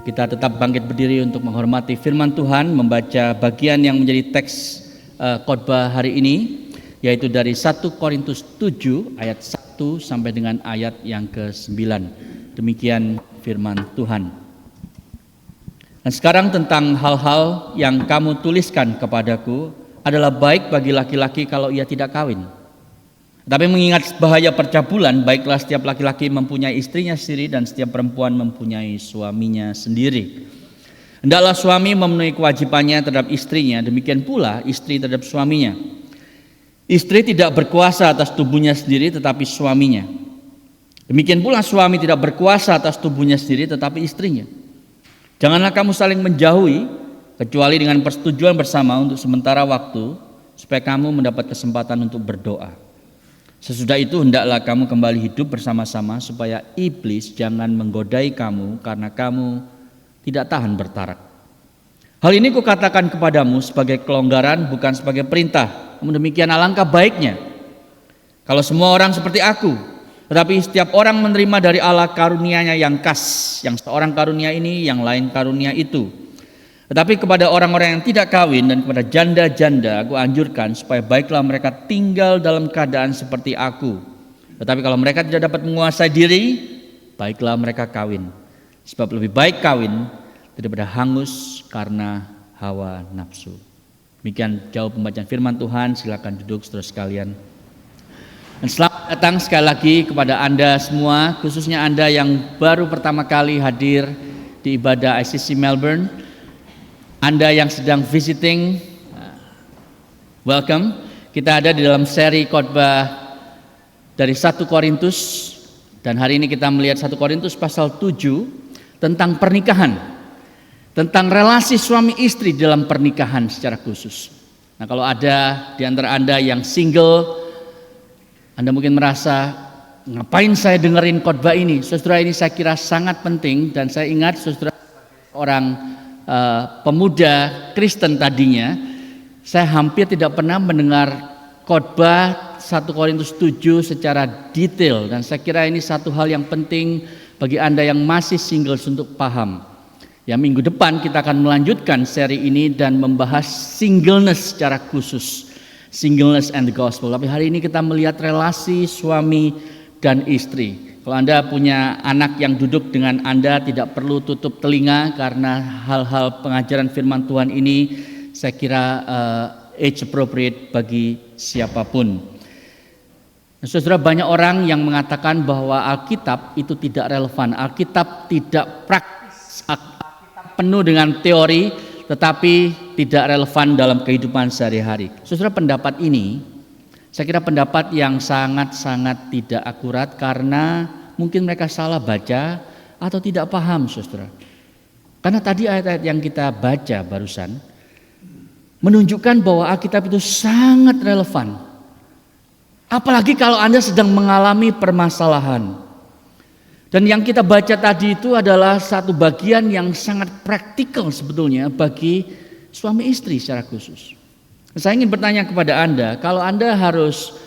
Kita tetap bangkit berdiri untuk menghormati firman Tuhan, membaca bagian yang menjadi teks khotbah hari ini, yaitu dari 1 Korintus 7 ayat 1 sampai dengan ayat yang ke-9. Demikian firman Tuhan. Dan sekarang tentang hal-hal yang kamu tuliskan kepadaku adalah baik bagi laki-laki kalau ia tidak kawin. Tapi mengingat bahaya percabulan, baiklah setiap laki-laki mempunyai istrinya sendiri dan setiap perempuan mempunyai suaminya sendiri. Hendaklah suami memenuhi kewajibannya terhadap istrinya, demikian pula istri terhadap suaminya. Istri tidak berkuasa atas tubuhnya sendiri tetapi suaminya. Demikian pula suami tidak berkuasa atas tubuhnya sendiri tetapi istrinya. Janganlah kamu saling menjauhi kecuali dengan persetujuan bersama untuk sementara waktu, supaya kamu mendapat kesempatan untuk berdoa. Sesudah itu hendaklah kamu kembali hidup bersama-sama supaya iblis jangan menggodai kamu karena kamu tidak tahan bertarak. Hal ini kukatakan kepadamu sebagai kelonggaran bukan sebagai perintah. Namun demikian alangkah baiknya kalau semua orang seperti aku. Tetapi setiap orang menerima dari Allah karunia-Nya yang khas, yang seorang karunia ini, yang lain karunia itu. Tetapi kepada orang-orang yang tidak kawin dan kepada janda-janda aku anjurkan supaya baiklah mereka tinggal dalam keadaan seperti aku. Tetapi kalau mereka tidak dapat menguasai diri, baiklah mereka kawin. Sebab lebih baik kawin daripada hangus karena hawa nafsu. Demikian jauh pembacaan firman Tuhan. Silakan duduk saudara sekalian. Dan selamat datang sekali lagi kepada Anda semua, khususnya Anda yang baru pertama kali hadir di ibadah ICC Melbourne. Anda yang sedang visiting, welcome. Kita ada di dalam seri khotbah dari 1 Korintus, dan hari ini kita melihat 1 Korintus pasal 7 tentang pernikahan, tentang relasi suami istri dalam pernikahan secara khusus. Nah, kalau ada di antara Anda yang single, Anda mungkin merasa, ngapain saya dengerin khotbah ini? Saudara, ini saya kira sangat penting, dan saya ingat saudara orang pemuda Kristen tadinya, saya hampir tidak pernah mendengar khotbah 1 Korintus 7 secara detail, dan saya kira ini satu hal yang penting bagi Anda yang masih single untuk paham. Ya, minggu depan kita akan melanjutkan seri ini dan membahas singleness secara khusus, singleness and the gospel. Tapi hari ini kita melihat relasi suami dan istri. Kalau Anda punya anak yang duduk dengan Anda, tidak perlu tutup telinga karena hal-hal pengajaran firman Tuhan ini saya kira age appropriate bagi siapapun. Nah, saudara, banyak orang yang mengatakan bahwa Alkitab itu tidak relevan, Alkitab tidak praktis, Alkitab penuh dengan teori tetapi tidak relevan dalam kehidupan sehari-hari. Saudara, pendapat ini saya kira pendapat yang sangat-sangat tidak akurat karena mungkin mereka salah baca atau tidak paham, saudara. Karena tadi ayat-ayat yang kita baca barusan menunjukkan bahwa Alkitab itu sangat relevan. Apalagi kalau Anda sedang mengalami permasalahan. Dan yang kita baca tadi itu adalah satu bagian yang sangat praktikal sebetulnya bagi suami istri secara khusus. Saya ingin bertanya kepada Anda, kalau Anda harus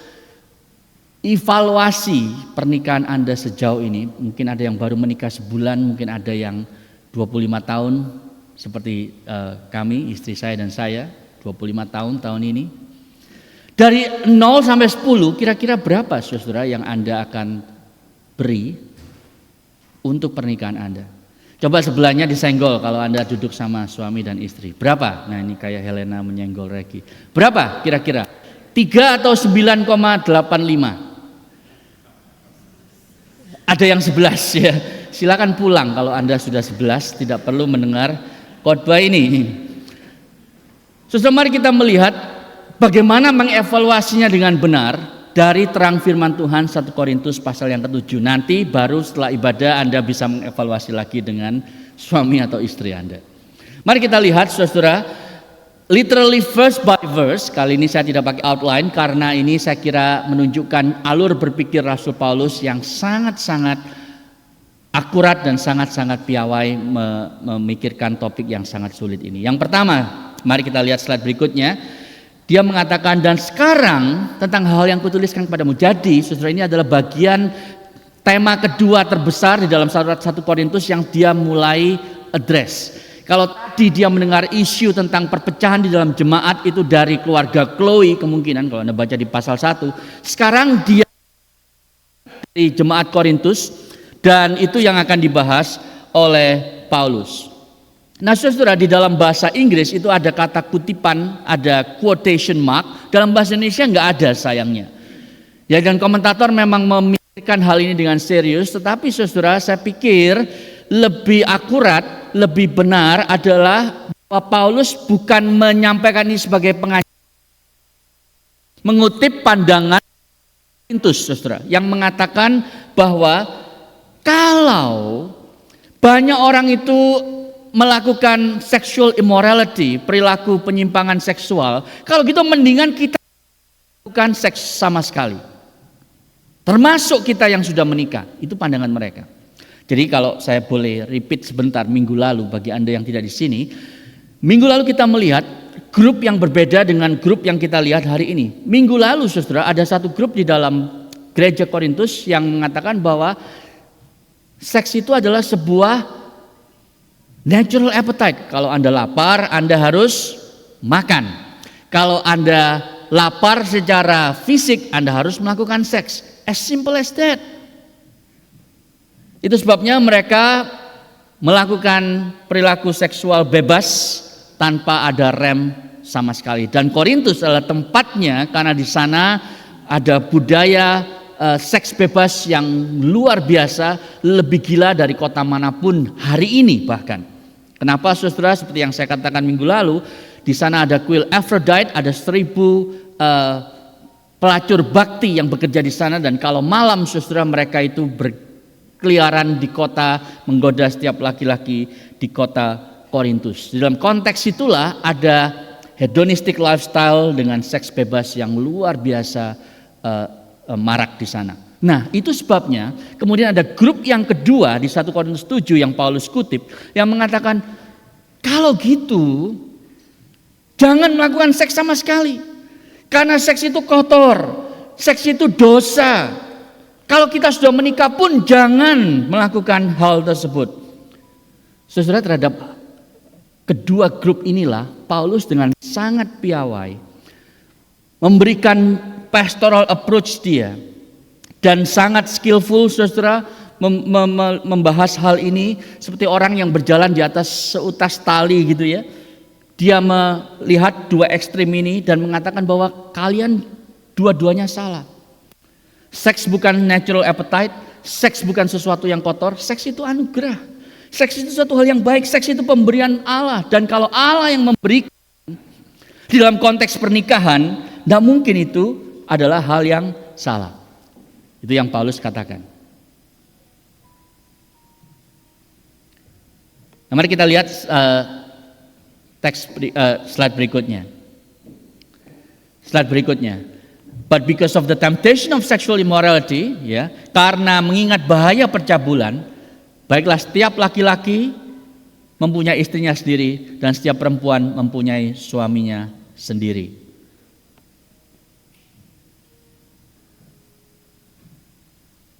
evaluasi pernikahan Anda sejauh ini, mungkin ada yang baru menikah sebulan, mungkin ada yang 25 tahun seperti kami, istri saya dan saya, 25 tahun ini. Dari 0 sampai 10, kira-kira berapa saudara yang Anda akan beri untuk pernikahan Anda? Coba sebelahnya disenggol kalau Anda duduk sama suami dan istri. Berapa? Nah, ini kayak Helena menyenggol Regi. Berapa kira-kira? 3 atau 9,85? Ada yang 11 ya. Silakan pulang kalau Anda sudah 11, tidak perlu mendengar khotbah ini. Saudara, mari kita melihat bagaimana mengevaluasinya dengan benar dari terang firman Tuhan 1 Korintus pasal yang ke-7. Nanti baru setelah ibadah Anda bisa mengevaluasi lagi dengan suami atau istri Anda. Mari kita lihat saudara, literally verse by verse. Kali ini saya tidak pakai outline karena ini saya kira menunjukkan alur berpikir Rasul Paulus yang sangat-sangat akurat dan sangat-sangat piawai memikirkan topik yang sangat sulit ini. Yang pertama, mari kita lihat slide berikutnya. Dia mengatakan, dan sekarang tentang hal yang kutuliskan kepadamu. Jadi saudara, ini adalah bagian tema kedua terbesar di dalam surat 1 Korintus yang dia mulai address. Kalau tadi dia mendengar isu tentang perpecahan di dalam jemaat itu dari keluarga Chloe, kemungkinan kalau Anda baca di pasal 1, sekarang dia dari jemaat Korintus, dan itu yang akan dibahas oleh Paulus. Nah, saudara, di dalam bahasa Inggris itu ada kata kutipan, ada quotation mark. Dalam bahasa Indonesia nggak ada sayangnya. Ya, dan komentator memang memikirkan hal ini dengan serius, tetapi saudara, saya pikir lebih akurat, lebih benar adalah bahwa Paulus bukan menyampaikan ini sebagai pengajaran, mengutip pandangan Korintus, saudara, yang mengatakan bahwa kalau banyak orang itu melakukan sexual immorality, perilaku penyimpangan seksual, kalau gitu mendingan kita lakukan seks sama sekali, termasuk kita yang sudah menikah. Itu pandangan mereka. Jadi kalau saya boleh repeat sebentar, minggu lalu bagi Anda yang tidak di sini, minggu lalu kita melihat grup yang berbeda dengan grup yang kita lihat hari ini. Minggu lalu, saudara, ada satu grup di dalam gereja Korintus yang mengatakan bahwa seks itu adalah sebuah natural appetite. Kalau Anda lapar, Anda harus makan. Kalau Anda lapar secara fisik, Anda harus melakukan seks. As simple as that. Itu sebabnya mereka melakukan perilaku seksual bebas tanpa ada rem sama sekali. Dan Korintus adalah tempatnya karena di sana ada budaya seks bebas yang luar biasa, lebih gila dari kota manapun hari ini bahkan. Kenapa, saudara? Seperti yang saya katakan minggu lalu, di sana ada kuil Aphrodite, ada 1000 pelacur bakti yang bekerja di sana, dan kalau malam, saudara, mereka itu berkeliaran di kota, menggoda setiap laki-laki di kota Korintus. Di dalam konteks itulah ada hedonistic lifestyle dengan seks bebas yang luar biasa marak di sana. Nah, itu sebabnya kemudian ada grup yang kedua di 1 Korintus 7 yang Paulus kutip, yang mengatakan kalau gitu jangan melakukan seks sama sekali, karena seks itu kotor, seks itu dosa. Kalau kita sudah menikah pun jangan melakukan hal tersebut. Saudara, terhadap kedua grup inilah Paulus dengan sangat piawai memberikan pastoral approach dia, dan sangat skillful, saudara, membahas hal ini seperti orang yang berjalan di atas seutas tali gitu ya. Dia melihat dua ekstrem ini dan mengatakan bahwa kalian dua-duanya salah. Seks bukan natural appetite, seks bukan sesuatu yang kotor, seks itu anugerah. Seks itu suatu hal yang baik, seks itu pemberian Allah, dan kalau Allah yang memberikan di dalam konteks pernikahan, tidak mungkin itu adalah hal yang salah. Itu yang Paulus katakan. Nah, mari kita lihat slide berikutnya. Slide berikutnya. But because of the temptation of sexual immorality, ya, karena mengingat bahaya percabulan, baiklah setiap laki-laki mempunyai istrinya sendiri dan setiap perempuan mempunyai suaminya sendiri.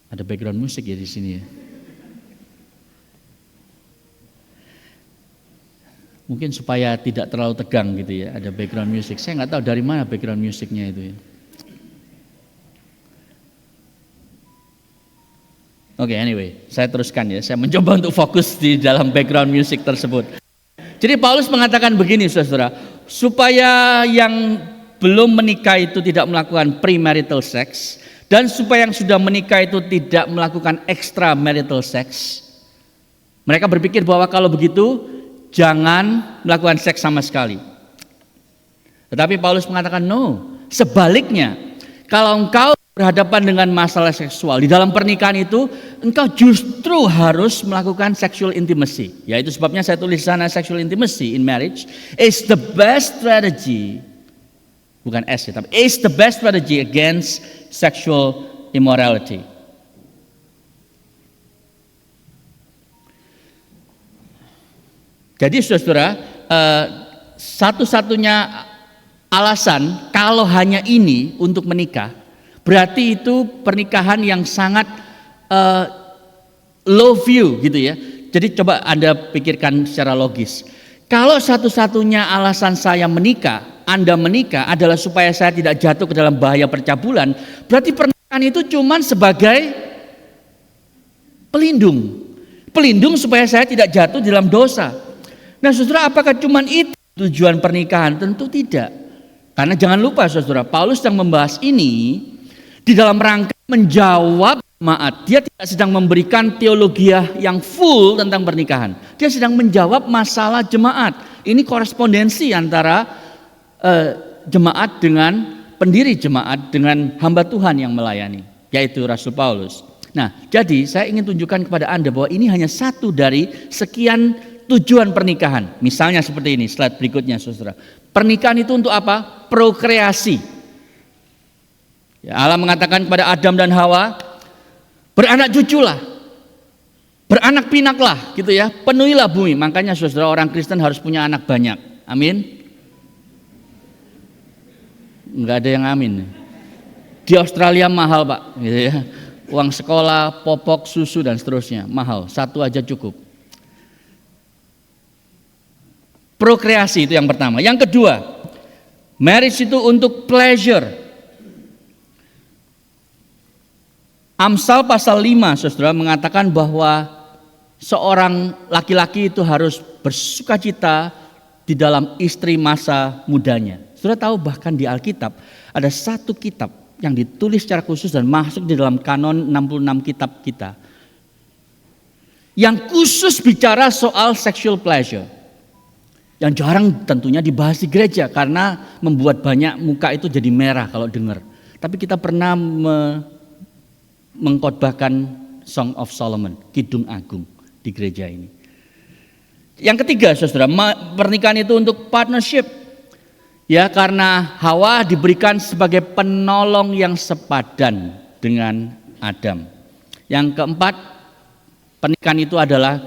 Ada background musik ya di sini ya. Mungkin supaya tidak terlalu tegang gitu ya, ada background music. Saya nggak tahu dari mana background musiknya itu ya. Oke, anyway, saya teruskan ya. Saya mencoba untuk fokus di dalam background music tersebut. Jadi Paulus mengatakan begini, saudara, supaya yang belum menikah itu tidak melakukan premarital sex, dan supaya yang sudah menikah itu tidak melakukan extramarital sex. Mereka berpikir bahwa kalau begitu jangan melakukan seks sama sekali. Tetapi Paulus mengatakan no, sebaliknya. Kalau engkau berhadapan dengan masalah seksual di dalam pernikahan itu, engkau justru harus melakukan sexual intimacy. Ya, itu sebabnya saya tulis sana sexual intimacy in marriage is the best strategy. Bukan S ya, tapi is the best strategy against sexual immorality. Jadi saudara, satu-satunya alasan kalau hanya ini untuk menikah, berarti itu pernikahan yang sangat low view gitu ya. Jadi coba Anda pikirkan secara logis. Kalau satu-satunya alasan saya menikah, Anda menikah adalah supaya saya tidak jatuh ke dalam bahaya percabulan, berarti pernikahan itu cuma sebagai pelindung. Pelindung supaya saya tidak jatuh di dalam dosa. Nah saudara, apakah cuma itu tujuan pernikahan? Tentu tidak. Karena jangan lupa saudara, Paulus yang membahas ini di dalam rangka menjawab jemaat. Dia tidak sedang memberikan teologi yang full tentang pernikahan. Dia sedang menjawab masalah jemaat. Ini korespondensi antara jemaat dengan pendiri jemaat dengan hamba Tuhan yang melayani, yaitu Rasul Paulus. Nah, jadi saya ingin tunjukkan kepada Anda bahwa ini hanya satu dari sekian tujuan pernikahan. Misalnya seperti ini, slide berikutnya saudara. Pernikahan itu untuk apa? Prokreasi. Ya, Allah mengatakan kepada Adam dan Hawa, beranak cuculah, beranak pinaklah, gitu ya, penuhilah bumi. Makanya saudara, orang Kristen harus punya anak banyak. Amin. Enggak ada yang amin. Di Australia mahal pak, gitu ya. Uang sekolah, popok, susu dan seterusnya mahal. Satu aja cukup. Prokreasi itu yang pertama. Yang kedua, marriage itu untuk pleasure. Amsal pasal 5 saudara mengatakan bahwa seorang laki-laki itu harus bersukacita di dalam istri masa mudanya. Saudara tahu bahkan di Alkitab ada satu kitab yang ditulis secara khusus dan masuk di dalam kanon 66 kitab kita, yang khusus bicara soal sexual pleasure, yang jarang tentunya dibahas di gereja karena membuat banyak muka itu jadi merah kalau dengar. Tapi kita pernah mengkhotbahkan Song of Solomon, Kidung Agung di gereja ini. Yang ketiga saudara, pernikahan itu untuk partnership. Ya, karena Hawa diberikan sebagai penolong yang sepadan dengan Adam. Yang keempat, pernikahan itu adalah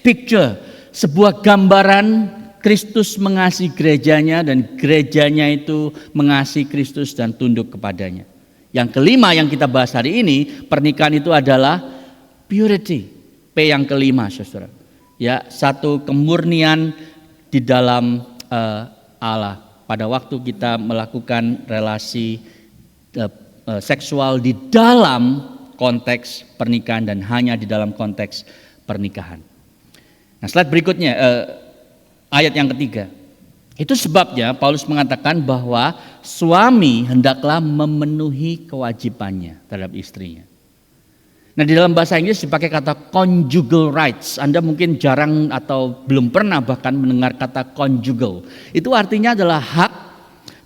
picture, sebuah gambaran Kristus mengasihi gerejanya dan gerejanya itu mengasihi Kristus dan tunduk kepadanya. Yang kelima yang kita bahas hari ini, pernikahan itu adalah purity. P yang kelima saudara. Ya, satu kemurnian di dalam Allah. Pada waktu kita melakukan relasi seksual di dalam konteks pernikahan dan hanya di dalam konteks pernikahan. Nah, slide berikutnya, ayat yang ketiga. Itu sebabnya Paulus mengatakan bahwa suami hendaklah memenuhi kewajibannya terhadap istrinya. Nah, di dalam bahasa Inggris dipakai kata conjugal rights. Anda mungkin jarang atau belum pernah bahkan mendengar kata conjugal. Itu artinya adalah hak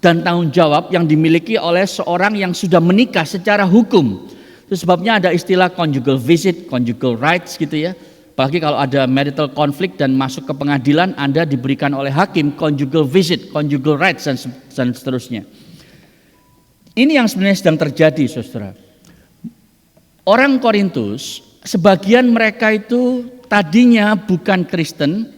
dan tanggung jawab yang dimiliki oleh seorang yang sudah menikah secara hukum. Itu sebabnya ada istilah conjugal visit, conjugal rights gitu ya. Apalagi kalau ada marital conflict dan masuk ke pengadilan, Anda diberikan oleh hakim conjugal visit, conjugal rights dan seterusnya. Ini yang sebenarnya sedang terjadi saudara. Orang Korintus, sebagian mereka itu tadinya bukan Kristen.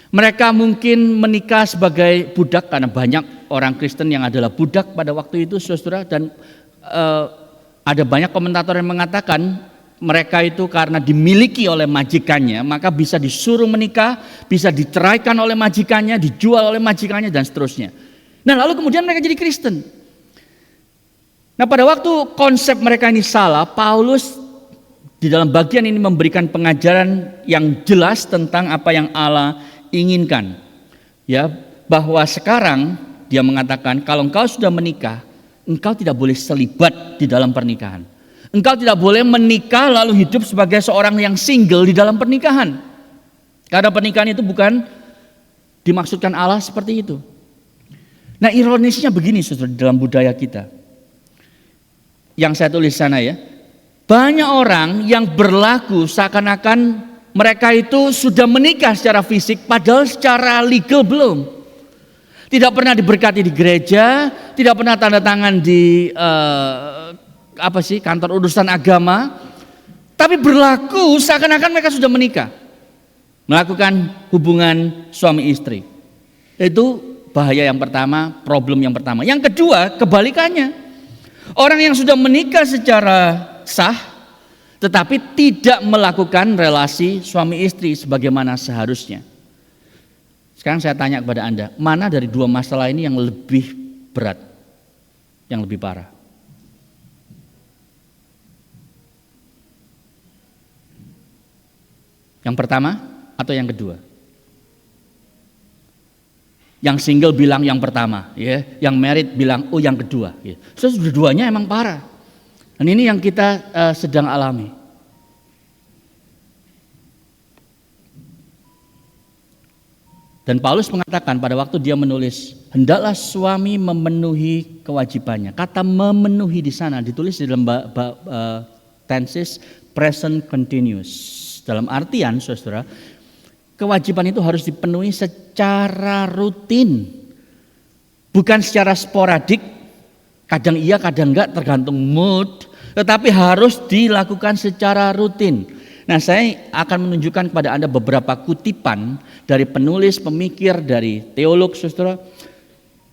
Mereka mungkin menikah sebagai budak karena banyak orang Kristen yang adalah budak pada waktu itu saudara. Dan ada banyak komentator yang mengatakan mereka itu karena dimiliki oleh majikannya maka bisa disuruh menikah, bisa diceraikan oleh majikannya, dijual oleh majikannya dan seterusnya. Nah lalu kemudian mereka jadi Kristen. Nah pada waktu konsep mereka ini salah, Paulus di dalam bagian ini memberikan pengajaran yang jelas tentang apa yang Allah inginkan. Ya, bahwa sekarang dia mengatakan kalau engkau sudah menikah, engkau tidak boleh selibat di dalam pernikahan. Engkau tidak boleh menikah lalu hidup sebagai seorang yang single di dalam pernikahan. Karena pernikahan itu bukan dimaksudkan Allah seperti itu. Nah ironisnya begini saudara, dalam budaya kita. Yang saya tulis sana ya, banyak orang yang berlaku seakan-akan mereka itu sudah menikah secara fisik padahal secara legal belum. Tidak pernah diberkati di gereja, tidak pernah tanda tangan di kantor urusan agama, tapi berlaku seakan-akan mereka sudah menikah, melakukan hubungan suami istri. Itu bahaya yang pertama, problem yang pertama. Yang kedua, kebalikannya. Orang yang sudah menikah secara sah, tetapi tidak melakukan relasi suami istri sebagaimana seharusnya. Sekarang saya tanya kepada Anda, mana dari dua masalah ini yang lebih berat, yang lebih parah? Yang pertama atau yang kedua? Yang single bilang yang pertama, ya. Yang married bilang oh yang kedua. Ya. So, dua-duanya emang parah. Dan ini yang kita sedang alami. Dan Paulus mengatakan pada waktu dia menulis, hendaklah suami memenuhi kewajibannya. Kata memenuhi di sana ditulis di dalam tenses present continuous. Dalam artian, saudara, kewajiban itu harus dipenuhi secara rutin. Bukan secara sporadik, kadang iya kadang enggak tergantung mood. Tetapi harus dilakukan secara rutin. Nah, saya akan menunjukkan kepada Anda beberapa kutipan dari penulis, pemikir, dari teolog, saudara,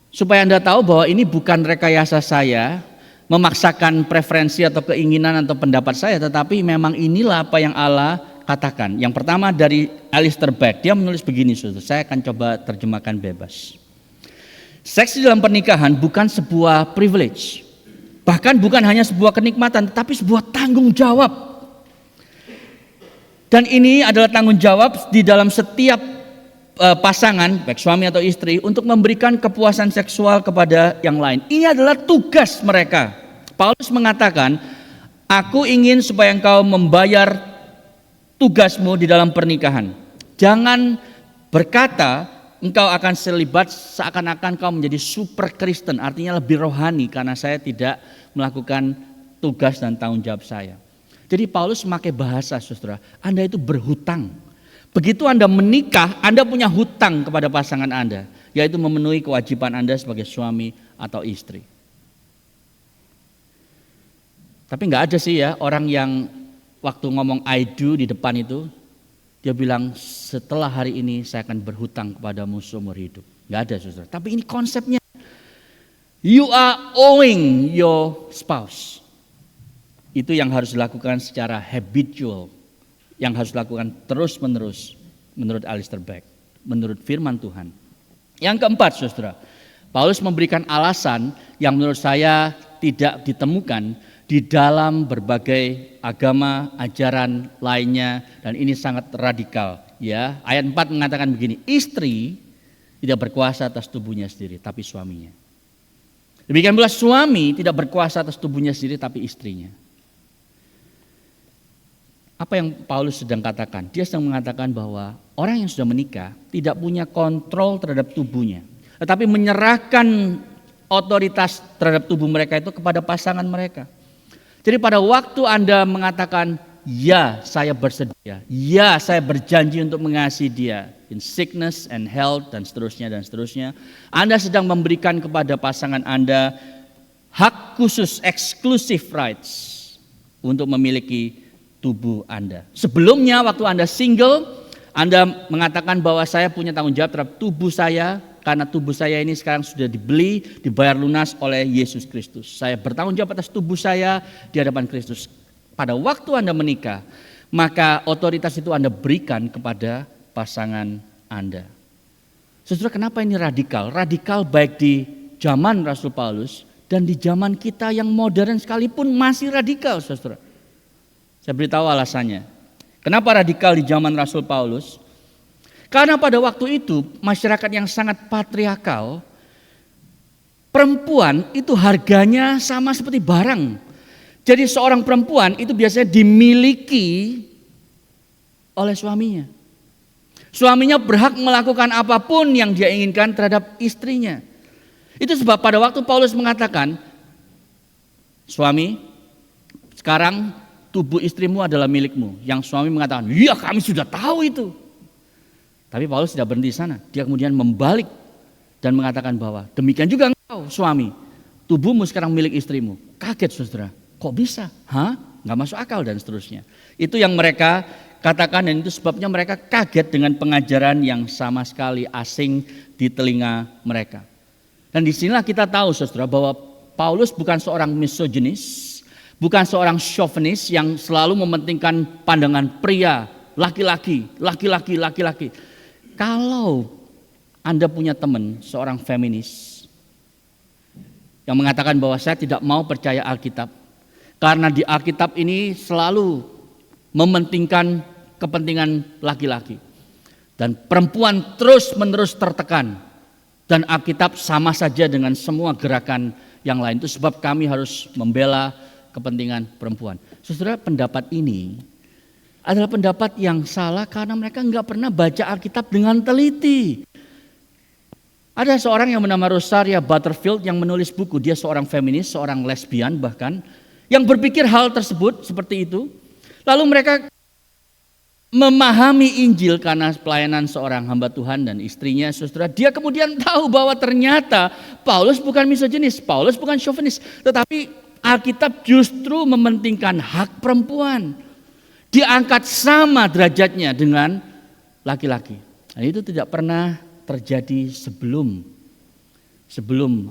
supaya Anda tahu bahwa ini bukan rekayasa saya, memaksakan preferensi atau keinginan atau pendapat saya, tetapi memang inilah apa yang Allah katakan. Yang pertama dari Alistair Begg, dia menulis begini, saudara. Saya akan coba terjemahkan bebas. Seks di dalam pernikahan bukan sebuah privilege. Bahkan bukan hanya sebuah kenikmatan, tetapi sebuah tanggung jawab. Dan ini adalah tanggung jawab di dalam setiap pasangan, baik suami atau istri, untuk memberikan kepuasan seksual kepada yang lain. Ini adalah tugas mereka. Paulus mengatakan, aku ingin supaya engkau membayar tugasmu di dalam pernikahan. Jangan berkata engkau akan selibat seakan-akan kau menjadi super Kristen, artinya lebih rohani karena saya tidak melakukan tugas dan tanggung jawab saya. Jadi Paulus memakai bahasa, saudara, Anda itu berhutang. Begitu Anda menikah, Anda punya hutang kepada pasangan Anda, yaitu memenuhi kewajiban Anda sebagai suami atau istri. Tapi nggak ada sih ya orang yang waktu ngomong I do di depan itu, dia bilang setelah hari ini saya akan berhutang kepadamu seumur hidup. Nggak ada, saudara. Tapi ini konsepnya. You are owing your spouse. Itu yang harus dilakukan secara habitual. Yang harus dilakukan terus-menerus menurut Alistair Begg. Menurut firman Tuhan. Yang keempat, saudara. Paulus memberikan alasan yang menurut saya tidak ditemukan di dalam berbagai agama, ajaran lainnya, dan ini sangat radikal. Ya, ayat 4 mengatakan begini, istri tidak berkuasa atas tubuhnya sendiri, tapi suaminya. Demikian pula suami tidak berkuasa atas tubuhnya sendiri, tapi istrinya. Apa yang Paulus sedang katakan? Dia sedang mengatakan bahwa orang yang sudah menikah tidak punya kontrol terhadap tubuhnya, tetapi menyerahkan otoritas terhadap tubuh mereka itu kepada pasangan mereka. Jadi pada waktu Anda mengatakan, ya saya bersedia, ya saya berjanji untuk mengasihi dia, in sickness and health dan seterusnya, Anda sedang memberikan kepada pasangan Anda hak khusus, exclusive rights untuk memiliki tubuh Anda. Sebelumnya waktu Anda single, Anda mengatakan bahwa saya punya tanggung jawab terhadap tubuh saya, karena tubuh saya ini sekarang sudah dibeli, dibayar lunas oleh Yesus Kristus. Saya bertanggung jawab atas tubuh saya di hadapan Kristus. Pada waktu Anda menikah, maka otoritas itu Anda berikan kepada pasangan Anda. Saudara, kenapa ini radikal? Radikal baik di zaman Rasul Paulus dan di zaman kita yang modern sekalipun masih radikal, saudara. Saya beritahu alasannya. Kenapa radikal di zaman Rasul Paulus? Karena pada waktu itu masyarakat yang sangat patriarkal, perempuan itu harganya sama seperti barang. Jadi seorang perempuan itu biasanya dimiliki oleh suaminya. Suaminya berhak melakukan apapun yang dia inginkan terhadap istrinya. Itu sebab pada waktu Paulus mengatakan, suami, sekarang tubuh istrimu adalah milikmu. Yang suami mengatakan, iya kami sudah tahu itu. Tapi Paulus tidak berhenti di sana. Dia kemudian membalik dan mengatakan bahwa demikian juga engkau suami, tubuhmu sekarang milik istrimu. Kaget, saudara. Kok bisa? Nggak masuk akal dan seterusnya. Itu yang mereka katakan dan itu sebabnya mereka kaget dengan pengajaran yang sama sekali asing di telinga mereka. Dan disinilah kita tahu, saudara, bahwa Paulus bukan seorang misoginis. Bukan seorang chauvinis yang selalu mementingkan pandangan pria, laki-laki, laki-laki, laki-laki. Kalau Anda punya teman, seorang feminis, yang mengatakan bahwa saya tidak mau percaya Alkitab, karena di Alkitab ini selalu mementingkan kepentingan laki-laki. Dan perempuan terus-menerus tertekan. Dan Alkitab sama saja dengan semua gerakan yang lain. Itu sebab kami harus membela kepentingan perempuan. Saudara, pendapat ini adalah pendapat yang salah karena mereka enggak pernah baca Alkitab dengan teliti. Ada seorang yang bernama Rosaria Butterfield yang menulis buku. Dia seorang feminis, seorang lesbian bahkan, yang berpikir hal tersebut seperti itu. Lalu mereka memahami Injil karena pelayanan seorang hamba Tuhan dan istrinya, saudara. Dia kemudian tahu bahwa ternyata Paulus bukan misoginis, Paulus bukan chauvinis, tetapi Alkitab justru mementingkan hak perempuan. Diangkat sama derajatnya dengan laki-laki. Dan itu tidak pernah terjadi sebelum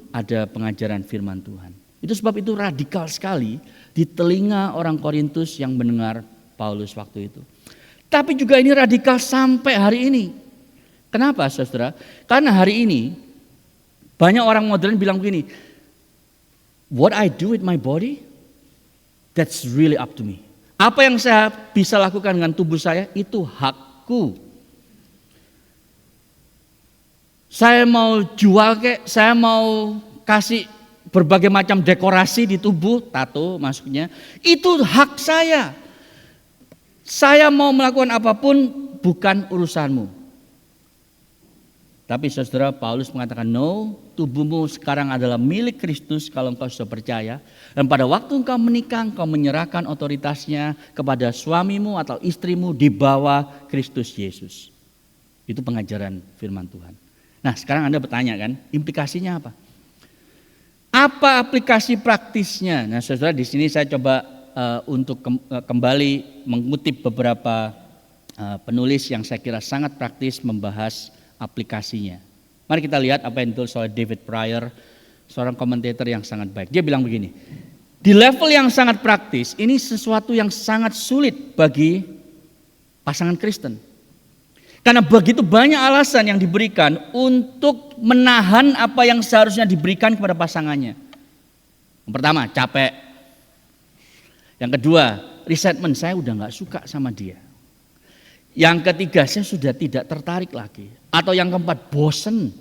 ada pengajaran firman Tuhan. Itu sebab itu radikal sekali di telinga orang Korintus yang mendengar Paulus waktu itu. Tapi juga ini radikal sampai hari ini. Kenapa, saudara? Karena hari ini banyak orang modern bilang begini, what I do with my body, that's really up to me. Apa yang saya bisa lakukan dengan tubuh saya, itu hakku. Saya mau jual saya mau kasih berbagai macam dekorasi di tubuh, tato maksudnya, itu hak saya. Saya mau melakukan apapun bukan urusanmu. Tapi saudara, Paulus mengatakan, no, tubuhmu sekarang adalah milik Kristus kalau engkau sudah percaya. Dan pada waktu engkau menikah, engkau menyerahkan otoritasnya kepada suamimu atau istrimu di bawah Kristus Yesus. Itu pengajaran firman Tuhan. Nah, sekarang Anda bertanya kan, implikasinya apa? Apa aplikasi praktisnya? Nah, saudara, di sini saya coba untuk kembali mengutip beberapa penulis yang saya kira sangat praktis membahas aplikasinya. Mari kita lihat apa yang ditulis oleh David Pryor, seorang komentator yang sangat baik. Dia bilang begini, di level yang sangat praktis, ini sesuatu yang sangat sulit bagi pasangan Kristen. Karena begitu banyak alasan yang diberikan untuk menahan apa yang seharusnya diberikan kepada pasangannya. Yang pertama, capek. Yang kedua, resentment, saya udah gak suka sama dia. Yang ketiga, saya sudah tidak tertarik lagi. Atau yang keempat, bosen.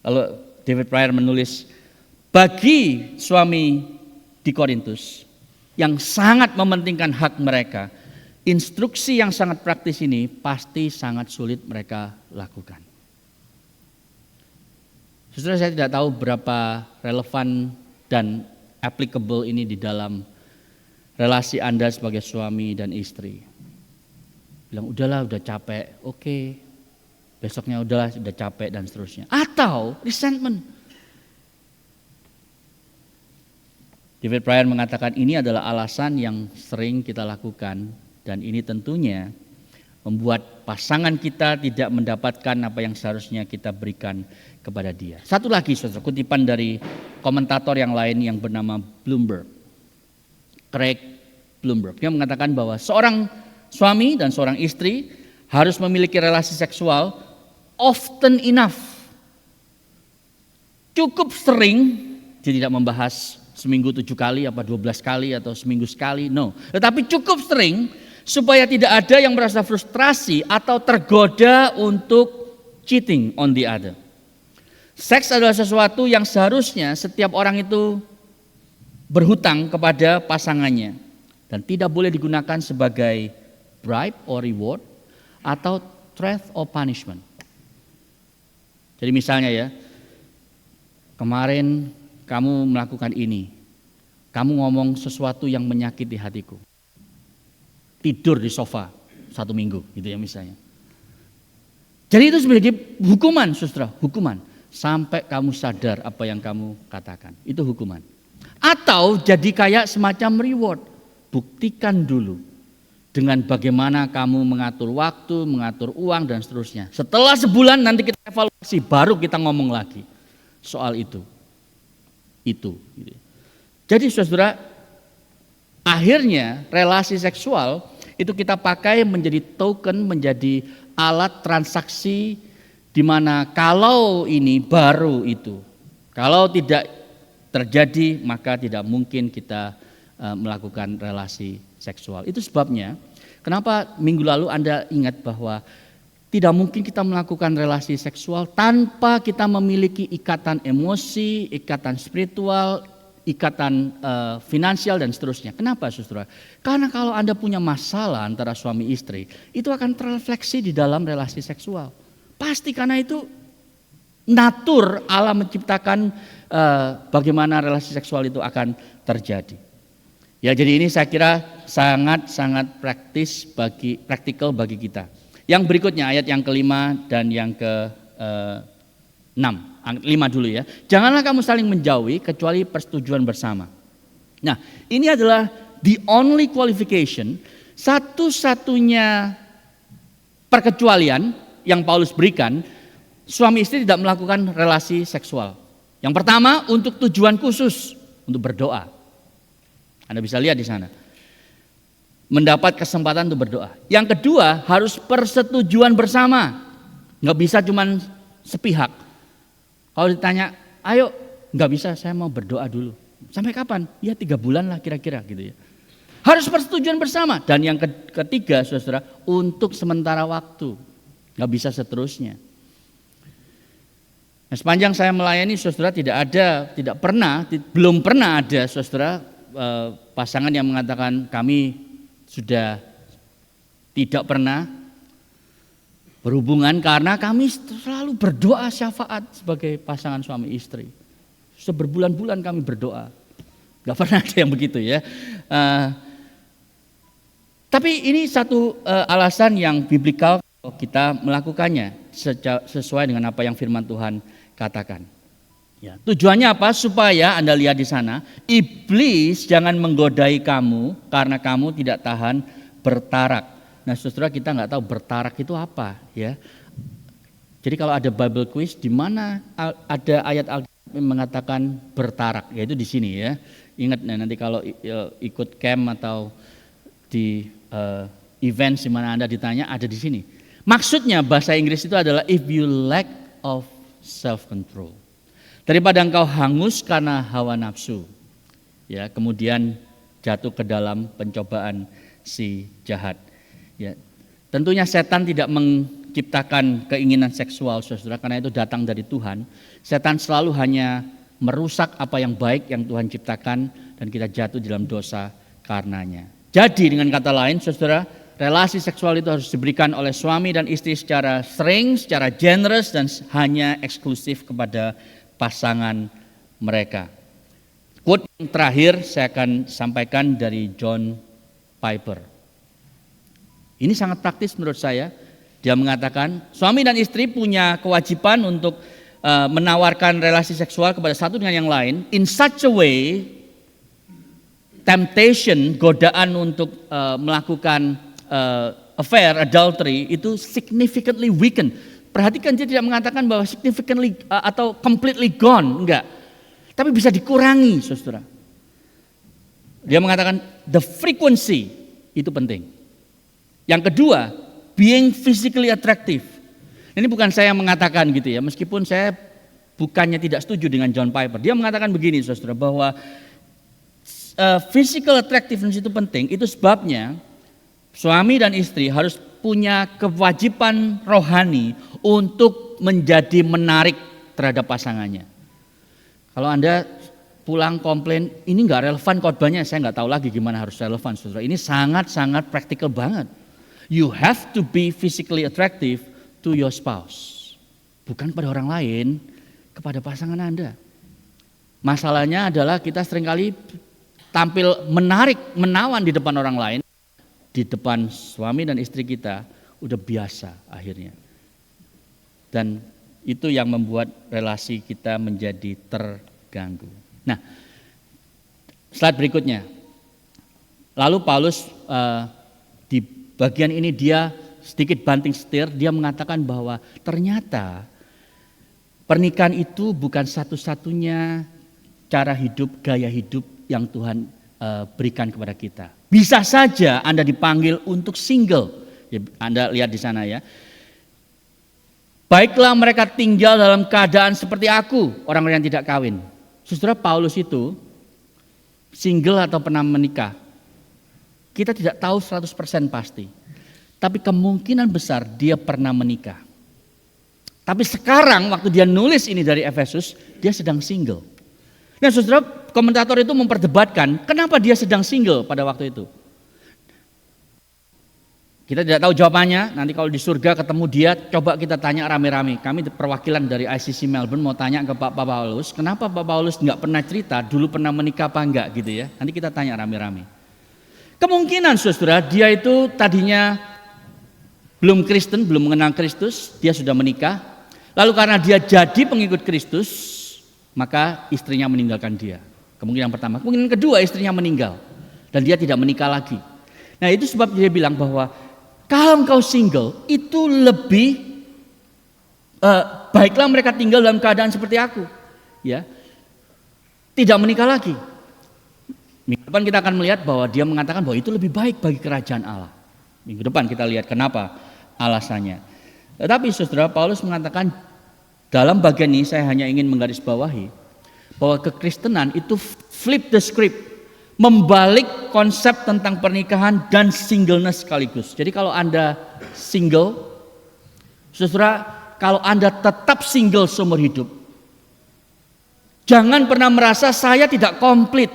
Lalu David Pryor menulis, bagi suami di Korintus yang sangat mementingkan hak mereka, instruksi yang sangat praktis ini pasti sangat sulit mereka lakukan. Saudara, saya tidak tahu berapa relevan dan applicable ini di dalam relasi Anda sebagai suami dan istri. Bilang udahlah, udah capek, oke. Besoknya udahlah, udah capek dan seterusnya. Atau resentment. David Pryor mengatakan ini adalah alasan yang sering kita lakukan dan ini tentunya membuat pasangan kita tidak mendapatkan apa yang seharusnya kita berikan kepada dia. Satu lagi, saudara, kutipan dari komentator yang lain yang bernama Bloomberg, Craig Bloomberg. Dia mengatakan bahwa seorang suami dan seorang istri harus memiliki relasi seksual often enough. Cukup sering, dia tidak membahas seminggu 7 kali, apa 12 kali atau seminggu sekali, no. Tetapi cukup sering supaya tidak ada yang merasa frustrasi atau tergoda untuk cheating on the other. Seks adalah sesuatu yang seharusnya setiap orang itu berhutang kepada pasangannya dan tidak boleh digunakan sebagai bribe or reward atau threat or punishment. Jadi misalnya ya, kemarin kamu melakukan ini, kamu ngomong sesuatu yang menyakiti hatiku. Tidur di sofa 1 minggu gitu ya misalnya. Jadi itu sebenarnya hukuman, saudara, hukuman. Sampai kamu sadar apa yang kamu katakan. Itu hukuman. Atau jadi kayak semacam reward. Buktikan dulu dengan bagaimana kamu mengatur waktu, mengatur uang dan seterusnya. Setelah sebulan nanti kita evaluasi, baru kita ngomong lagi soal itu. Gitu. Jadi saudara, akhirnya relasi seksual itu kita pakai menjadi token, menjadi alat transaksi, di mana kalau ini baru itu. Kalau tidak terjadi maka tidak mungkin kita melakukan relasi seksual. Itu sebabnya kenapa minggu lalu Anda ingat bahwa tidak mungkin kita melakukan relasi seksual tanpa kita memiliki ikatan emosi, ikatan spiritual, ikatan finansial dan seterusnya. Kenapa saudara? Karena kalau Anda punya masalah antara suami istri, itu akan terrefleksi di dalam relasi seksual. Pasti karena itu natur Allah menciptakan bagaimana relasi seksual itu akan terjadi. Ya, jadi ini saya kira sangat-sangat praktikal bagi kita. Yang berikutnya ayat yang kelima dan yang ke-6. 5 dulu ya. Janganlah kamu saling menjauhi kecuali persetujuan bersama. Nah, ini adalah the only qualification, satu-satunya perkecualian yang Paulus berikan, suami istri tidak melakukan relasi seksual. Yang pertama untuk tujuan khusus, untuk berdoa. Anda bisa lihat di sana. Mendapat kesempatan untuk berdoa. Yang kedua harus persetujuan bersama. Nggak bisa cuman sepihak. Kalau ditanya, ayo, nggak bisa, saya mau berdoa dulu. Sampai kapan? Ya 3 bulan lah kira-kira gitu ya. Harus persetujuan bersama. Dan yang ketiga saudara, untuk sementara waktu. Nggak bisa seterusnya. Nah, sepanjang saya melayani saudara belum pernah ada saudara pasangan yang mengatakan kami sudah tidak pernah berhubungan karena kami selalu berdoa syafaat sebagai pasangan suami istri. Sudah berbulan-bulan kami berdoa. Gak pernah ada yang begitu ya. Tapi ini satu alasan yang biblikal kita melakukannya sesuai dengan apa yang firman Tuhan katakan. Ya, tujuannya apa? Supaya Anda lihat di sana, iblis jangan menggodai kamu karena kamu tidak tahan bertarak. Nah, saudara, kita nggak tahu bertarak itu apa, ya. Jadi kalau ada Bible quiz, di mana ada ayat Alkitab yang mengatakan bertarak, yaitu di sini ya. Ingat nanti kalau ikut camp atau di event di mana Anda ditanya, ada di sini. Maksudnya bahasa Inggris itu adalah if you lack of self control. Daripada engkau hangus karena hawa nafsu, ya, kemudian jatuh ke dalam pencobaan si jahat. Ya, tentunya setan tidak menciptakan keinginan seksual, saudara, karena itu datang dari Tuhan. Setan selalu hanya merusak apa yang baik yang Tuhan ciptakan dan kita jatuh dalam dosa karenanya. Jadi dengan kata lain, saudara, relasi seksual itu harus diberikan oleh suami dan istri secara sering, secara generous dan hanya eksklusif kepada pasangan mereka. Quote yang terakhir saya akan sampaikan dari John Piper. Ini sangat praktis menurut saya. Dia mengatakan suami dan istri punya kewajiban untuk menawarkan relasi seksual kepada satu dengan yang lain in such a way temptation, godaan untuk melakukan affair, adultery itu significantly weakened. Perhatikan, dia tidak mengatakan bahwa significantly atau completely gone, enggak. Tapi bisa dikurangi, saudara. Dia mengatakan the frequency itu penting. Yang kedua, being physically attractive. Ini bukan saya yang mengatakan gitu ya, meskipun saya bukannya tidak setuju dengan John Piper. Dia mengatakan begini, saudara, bahwa physical attractiveness itu penting. Itu sebabnya suami dan istri harus punya kewajiban rohani untuk menjadi menarik terhadap pasangannya. Kalau Anda pulang komplain, ini nggak relevan khotbahnya, saya nggak tahu lagi gimana harus relevan, saudara. Ini sangat-sangat praktikal banget. You have to be physically attractive to your spouse. Bukan pada orang lain, kepada pasangan Anda. Masalahnya adalah kita seringkali tampil menarik, menawan di depan orang lain. Di depan suami dan istri kita udah biasa akhirnya. Dan itu yang membuat relasi kita menjadi terganggu. Nah, slide berikutnya. Lalu Paulus di bagian ini dia sedikit banting setir, dia mengatakan bahwa ternyata pernikahan itu bukan satu-satunya cara hidup, gaya hidup yang Tuhan berikan kepada kita. Bisa saja Anda dipanggil untuk single. Ya, Anda lihat di sana ya. Baiklah mereka tinggal dalam keadaan seperti aku, orang-orang yang tidak kawin. Saudara, Paulus itu single atau pernah menikah. Kita tidak tahu 100% pasti. Tapi kemungkinan besar dia pernah menikah. Tapi sekarang waktu dia nulis ini dari Efesus, dia sedang single. Nah saudara, komentator itu memperdebatkan kenapa dia sedang single pada waktu itu. Kita tidak tahu jawabannya, nanti kalau di surga ketemu dia, coba kita tanya rame-rame. Kami perwakilan dari ICC Melbourne mau tanya ke Pak Paulus, kenapa Pak Paulus nggak pernah cerita dulu pernah menikah apa enggak gitu ya. Nanti kita tanya rame-rame. Kemungkinan saudara, dia itu tadinya belum Kristen, belum mengenal Kristus, dia sudah menikah. Lalu karena dia jadi pengikut Kristus, maka istrinya meninggalkan dia. Kemungkinan pertama. Kemungkinan kedua, istrinya meninggal dan dia tidak menikah lagi. Nah itu sebab dia bilang bahwa kalau engkau single itu lebih baiklah mereka tinggal dalam keadaan seperti aku, ya, tidak menikah lagi. Minggu depan kita akan melihat bahwa dia mengatakan bahwa itu lebih baik bagi kerajaan Allah. Minggu depan kita lihat kenapa alasannya. Tetapi saudara, Paulus mengatakan dalam bagian ini saya hanya ingin menggarisbawahi bahwa kekristenan itu flip the script, membalik konsep tentang pernikahan dan singleness sekaligus. Jadi kalau Anda single, saudara, kalau Anda tetap single seumur hidup, jangan pernah merasa saya tidak komplit,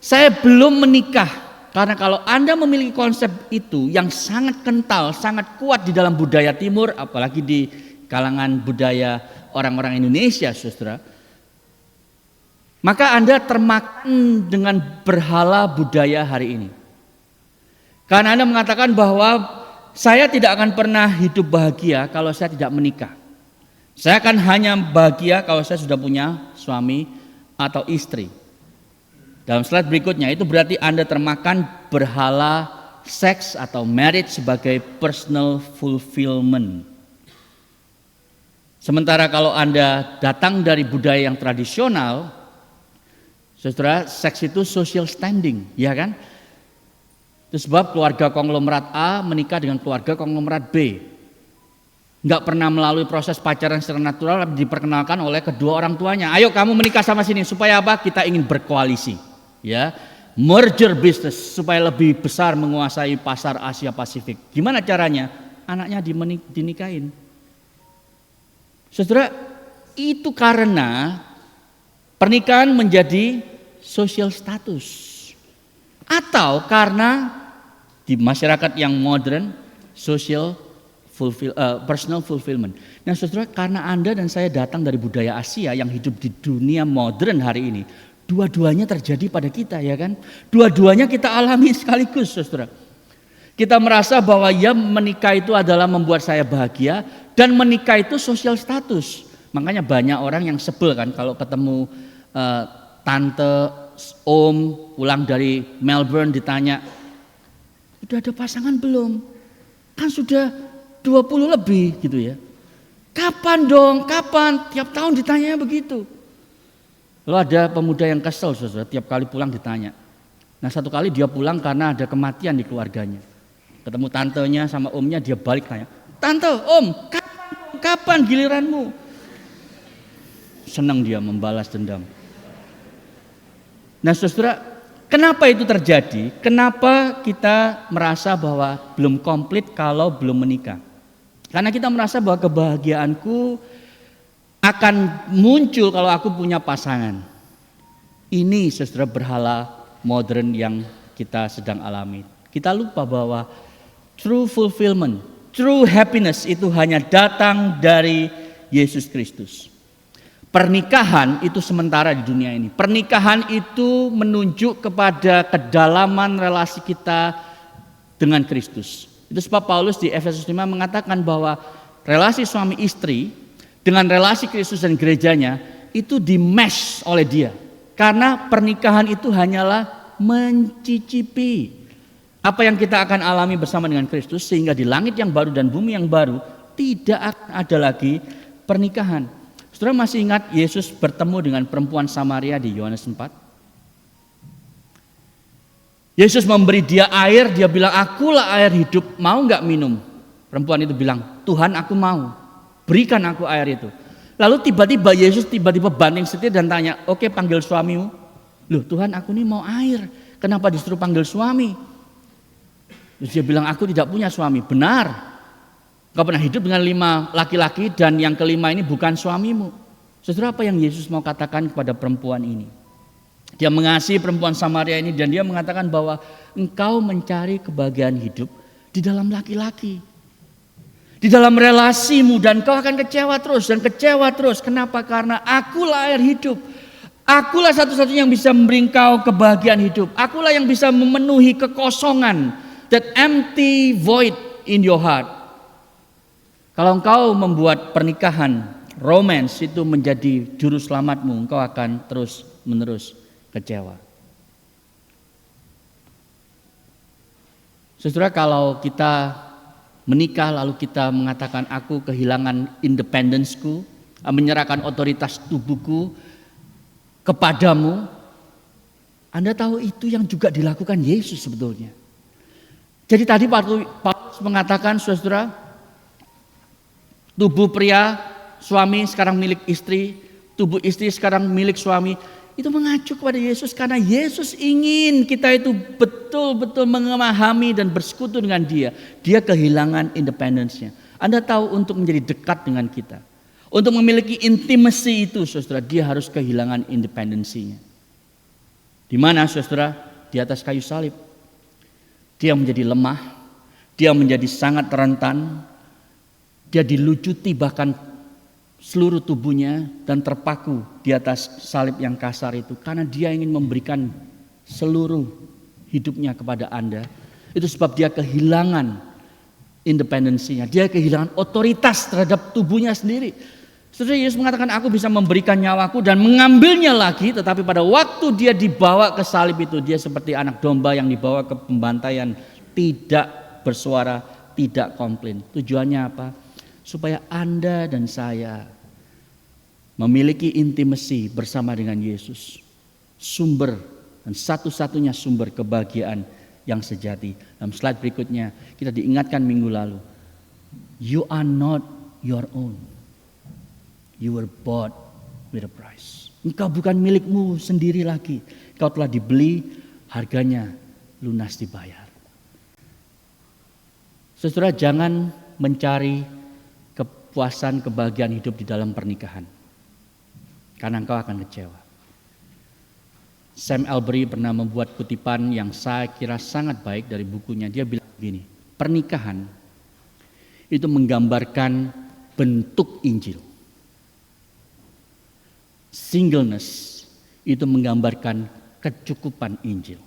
saya belum menikah. Karena kalau Anda memiliki konsep itu yang sangat kental, sangat kuat di dalam budaya timur, apalagi di kalangan budaya orang-orang Indonesia, saudara, maka Anda termakan dengan berhala budaya hari ini. Karena Anda mengatakan bahwa saya tidak akan pernah hidup bahagia kalau saya tidak menikah. Saya akan hanya bahagia kalau saya sudah punya suami atau istri. Dalam slide berikutnya itu berarti Anda termakan berhala seks atau marriage sebagai personal fulfillment. Sementara kalau Anda datang dari budaya yang tradisional, saudara, seks itu social standing, ya kan? Itu sebab keluarga konglomerat A menikah dengan keluarga konglomerat B. Enggak pernah melalui proses pacaran secara natural, diperkenalkan oleh kedua orang tuanya. Ayo kamu menikah sama sini, supaya apa? Kita ingin berkoalisi, ya. Merger business supaya lebih besar menguasai pasar Asia Pasifik. Gimana caranya? Anaknya dinikahin. Saudara, itu karena pernikahan menjadi social status. Atau karena di masyarakat yang modern, personal fulfillment. Nah saudara, karena Anda dan saya datang dari budaya Asia yang hidup di dunia modern hari ini, dua-duanya terjadi pada kita, ya kan? Dua-duanya kita alami sekaligus, saudara. Kita merasa bahwa ya menikah itu adalah membuat saya bahagia dan menikah itu sosial status. Makanya banyak orang yang sebel kan kalau ketemu tante, om pulang dari Melbourne ditanya, udah ada pasangan belum? Kan sudah 20 lebih gitu ya. Kapan dong? Kapan? Tiap tahun ditanya begitu. Lalu ada pemuda yang kesel, saudara, tiap kali pulang ditanya. Nah satu kali dia pulang karena ada kematian di keluarganya. Ketemu tantenya sama omnya, dia balik tanya, tante, om, kapan giliranmu? Senang dia membalas dendam. Nah saudara, kenapa itu terjadi? Kenapa kita merasa bahwa belum komplit kalau belum menikah? Karena kita merasa bahwa kebahagiaanku akan muncul kalau aku punya pasangan. Ini saudara berhala modern yang kita sedang alami. Kita lupa bahwa true fulfillment, true happiness itu hanya datang dari Yesus Kristus. Pernikahan itu sementara di dunia ini. Pernikahan itu menunjuk kepada kedalaman relasi kita dengan Kristus. Itu sebab Paulus di Efesus 5 mengatakan bahwa relasi suami istri dengan relasi Kristus dan gerejanya itu di-mesh oleh dia. Karena pernikahan itu hanyalah mencicipi apa yang kita akan alami bersama dengan Kristus, sehingga di langit yang baru dan bumi yang baru tidak akan ada lagi pernikahan. Saudara masih ingat Yesus bertemu dengan perempuan Samaria di Yohanes 4? Yesus memberi dia air, dia bilang, akulah air hidup, mau nggak minum? Perempuan itu bilang, Tuhan aku mau, berikan aku air itu. Lalu tiba-tiba Yesus banting setir dan tanya, oke panggil suamimu. Loh Tuhan aku ini mau air, kenapa disuruh panggil suami? Terus dia bilang, aku tidak punya suami. Benar, kau pernah hidup dengan 5 laki-laki dan yang kelima ini bukan suamimu. Saudara, apa yang Yesus mau katakan kepada perempuan ini? Dia mengasihi perempuan Samaria ini dan dia mengatakan bahwa engkau mencari kebahagiaan hidup di dalam laki-laki. Di dalam relasimu dan kau akan kecewa terus dan kecewa terus. Kenapa? Karena akulah air hidup. Akulah satu-satunya yang bisa memberi engkau kebahagiaan hidup. Akulah yang bisa memenuhi kekosongan, that empty void in your heart. Kalau engkau membuat pernikahan, romance itu menjadi juru selamatmu, engkau akan terus menerus kecewa. Saudara, kalau kita menikah lalu kita mengatakan aku kehilangan independence-ku, menyerahkan otoritas tubuhku kepadamu, Anda tahu itu yang juga dilakukan Yesus sebetulnya. Jadi tadi Paulus mengatakan, saudara, tubuh pria suami sekarang milik istri, tubuh istri sekarang milik suami. Itu mengacu kepada Yesus karena Yesus ingin kita itu betul-betul memahami dan bersekutu dengan Dia. Dia kehilangan independensinya. Anda tahu untuk menjadi dekat dengan kita, untuk memiliki intimacy itu, saudara, dia harus kehilangan independensinya. Di mana, saudara? Di atas kayu salib. Dia menjadi lemah, dia menjadi sangat rentan, dia dilucuti bahkan seluruh tubuhnya dan terpaku di atas salib yang kasar itu karena dia ingin memberikan seluruh hidupnya kepada Anda. Itu sebab dia kehilangan independensinya, dia kehilangan otoritas terhadap tubuhnya sendiri. Saudara, Yesus mengatakan aku bisa memberikan nyawaku dan mengambilnya lagi, tetapi pada waktu dia dibawa ke salib itu dia seperti anak domba yang dibawa ke pembantaian, tidak bersuara, tidak komplain. Tujuannya apa? Supaya Anda dan saya memiliki intimasi bersama dengan Yesus. Sumber dan satu-satunya sumber kebahagiaan yang sejati. Dalam slide berikutnya kita diingatkan minggu lalu. You are not your own. You were bought with a price. Engkau bukan milikmu sendiri lagi. Engkau telah dibeli, harganya lunas dibayar. Saudara, jangan mencari kepuasan, kebahagiaan hidup di dalam pernikahan, karena engkau akan kecewa. Sam Allberry pernah membuat kutipan yang saya kira sangat baik dari bukunya. Dia bilang begini, pernikahan itu menggambarkan bentuk Injil. Singleness itu menggambarkan kecukupan Injil.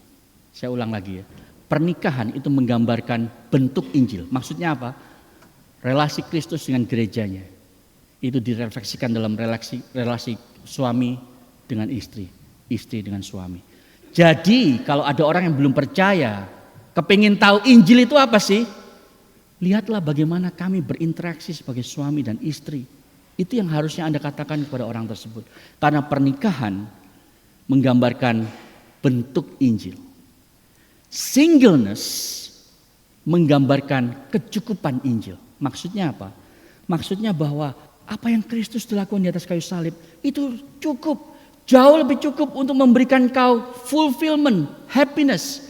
Saya ulang lagi ya, pernikahan itu menggambarkan bentuk Injil. Maksudnya apa? Relasi Kristus dengan gerejanya itu direfleksikan dalam relasi suami dengan istri, istri dengan suami. Jadi kalau ada orang yang belum percaya, kepingin tahu Injil itu apa sih? Lihatlah bagaimana kami berinteraksi sebagai suami dan istri. Itu yang harusnya Anda katakan kepada orang tersebut. Karena pernikahan menggambarkan bentuk Injil. Singleness menggambarkan kecukupan Injil. Maksudnya apa? Maksudnya bahwa apa yang Kristus lakukan di atas kayu salib itu cukup, jauh lebih cukup untuk memberikan kau fulfillment, happiness.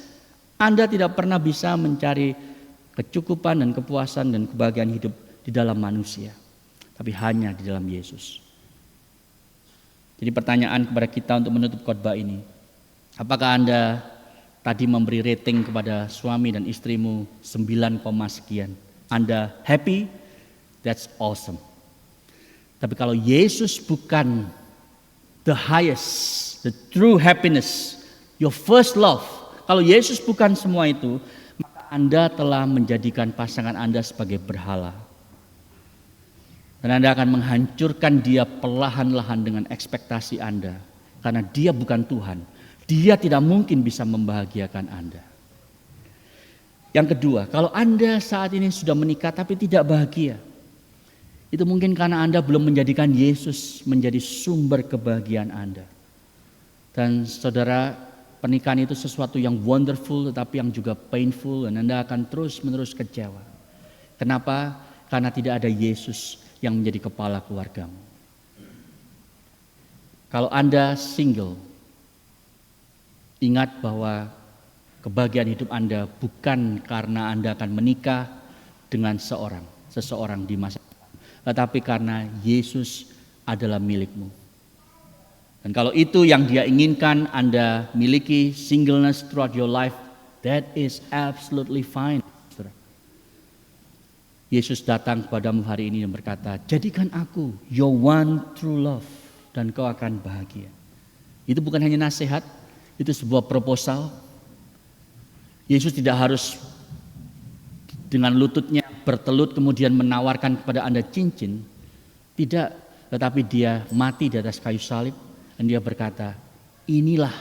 Anda tidak pernah bisa mencari kecukupan dan kepuasan dan kebahagiaan hidup di dalam manusia, tapi hanya di dalam Yesus. Jadi pertanyaan kepada kita untuk menutup khotbah ini, apakah Anda tadi memberi rating kepada suami dan istrimu 9, sekian? Anda happy? That's awesome. Tapi kalau Yesus bukan the highest, the true happiness, your first love, kalau Yesus bukan semua itu, maka Anda telah menjadikan pasangan Anda sebagai berhala. Dan Anda akan menghancurkan dia perlahan-lahan dengan ekspektasi Anda. Karena dia bukan Tuhan. Dia tidak mungkin bisa membahagiakan Anda. Yang kedua, kalau Anda saat ini sudah menikah tapi tidak bahagia, itu mungkin karena Anda belum menjadikan Yesus menjadi sumber kebahagiaan Anda. Dan saudara, Pernikahan itu sesuatu yang wonderful tetapi yang juga painful, dan Anda akan terus-menerus kecewa. Kenapa? Karena tidak ada Yesus yang menjadi kepala keluargamu. Kalau Anda single, ingat bahwa kebahagiaan hidup Anda bukan karena Anda akan menikah dengan seseorang di masa depan, tetapi karena Yesus adalah milikmu. Dan kalau itu yang Dia inginkan Anda miliki, singleness throughout your life, that is absolutely fine. Yesus datang kepadamu hari ini dan berkata, jadikan aku your one true love, dan kau akan bahagia. Itu bukan hanya nasihat, itu sebuah proposal. Yesus tidak harus dengan lututnya bertelut kemudian menawarkan kepada Anda cincin. Tidak, tetapi Dia mati di atas kayu salib dan Dia berkata, inilah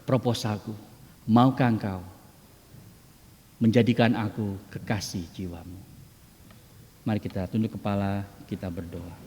proposalku. Maukah engkau menjadikan aku kekasih jiwamu? Mari kita tunduk kepala, kita berdoa.